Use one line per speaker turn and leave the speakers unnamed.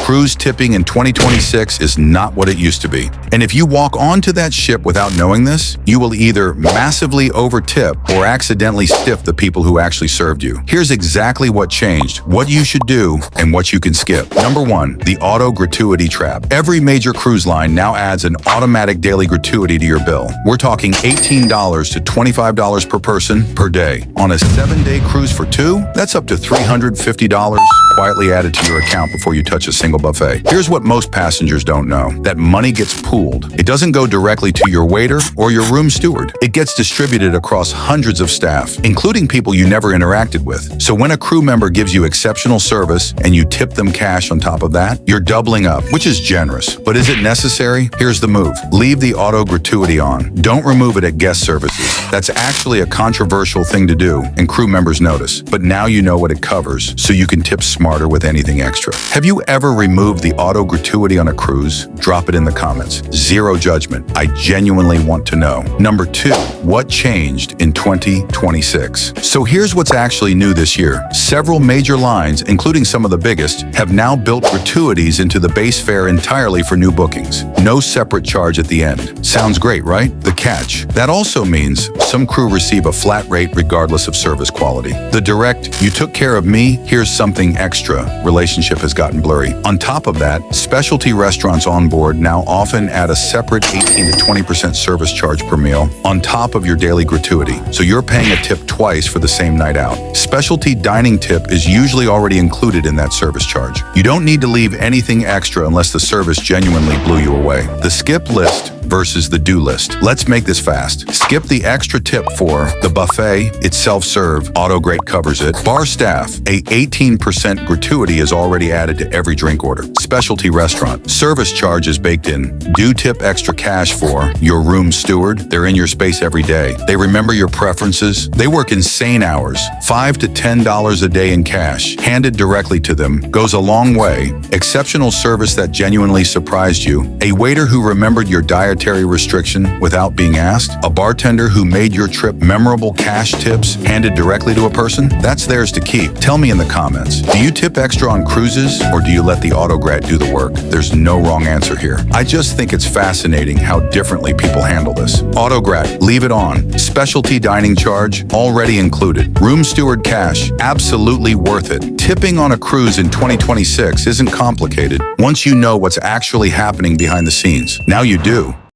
Cruise tipping in 2026 is not what it used to be. And if you walk onto that ship without knowing this, you will either massively over-tip or accidentally stiff the people who actually served you. Here's exactly what changed, what you should do, and what you can skip. Number 1, the auto gratuity trap. Every major cruise line now adds an automatic daily gratuity to your bill. We're talking $18 to $25 per person per day. On a 7-day cruise for 2, that's up to $350 quietly added to your account before you touch a single buffet. Here's what most passengers don't know. That money gets pooled. It doesn't go directly to your waiter or your room steward. It gets distributed across hundreds of staff, including people you never interacted with. So when a crew member gives you exceptional service and you tip them cash on top of that, you're doubling up, which is generous. But is it necessary? Here's the move. Leave the auto gratuity on. Don't remove it at guest services. That's actually a controversial thing to do, and crew members notice. But now you know what it covers, so you can tip smarter with anything extra. Have you ever removed the auto gratuity on a cruise? Drop it in the comments. Zero judgment. I genuinely want to know. Number 2, what changed in 2026? So here's what's actually new this year. Several major lines, including some of the biggest, have now built gratuities into the base fare entirely for new bookings. No separate charge at the end. Sounds great, right? The catch. That also means some crew receive a flat rate regardless of service quality. The direct, you took care of me, here's something extra relationship has gotten blurry. On top of that, specialty restaurants on board now often add a separate 18 to 20% service charge per meal on top of your daily gratuity. So you're paying a tip twice for the same night out. Specialty dining tip is usually already included in that service charge. You don't need to leave anything extra unless the service genuinely blew you away. The skip list versus the do list. Let's make this fast. Skip the extra tip for the buffet. It's self-serve. AutoGrate covers it. Bar staff, a 18% gratuity is already added to every drink order. Specialty restaurant, service charge is baked in. Do tip extra cash for your room steward. They're in your space every day. They remember your preferences. They work insane hours. $5 to $10 a day in cash, handed directly to them, goes a long way. Exceptional service that genuinely surprised you. A waiter who remembered your dietary restriction without being asked. A bartender who made your trip memorable. Cash tips handed directly to a person. That's theirs to keep. Tell me in the comments. Do you tip extra on cruises or do you let the AutoGrat do the work? There's no wrong answer here. I just think it's fascinating how differently people handle this. AutoGrat, leave it on. Specialty dining charge, already included. Room steward cash, absolutely worth it. Tipping on a cruise in 2026 isn't complicated once you know what's actually happening behind the scenes. Now you do.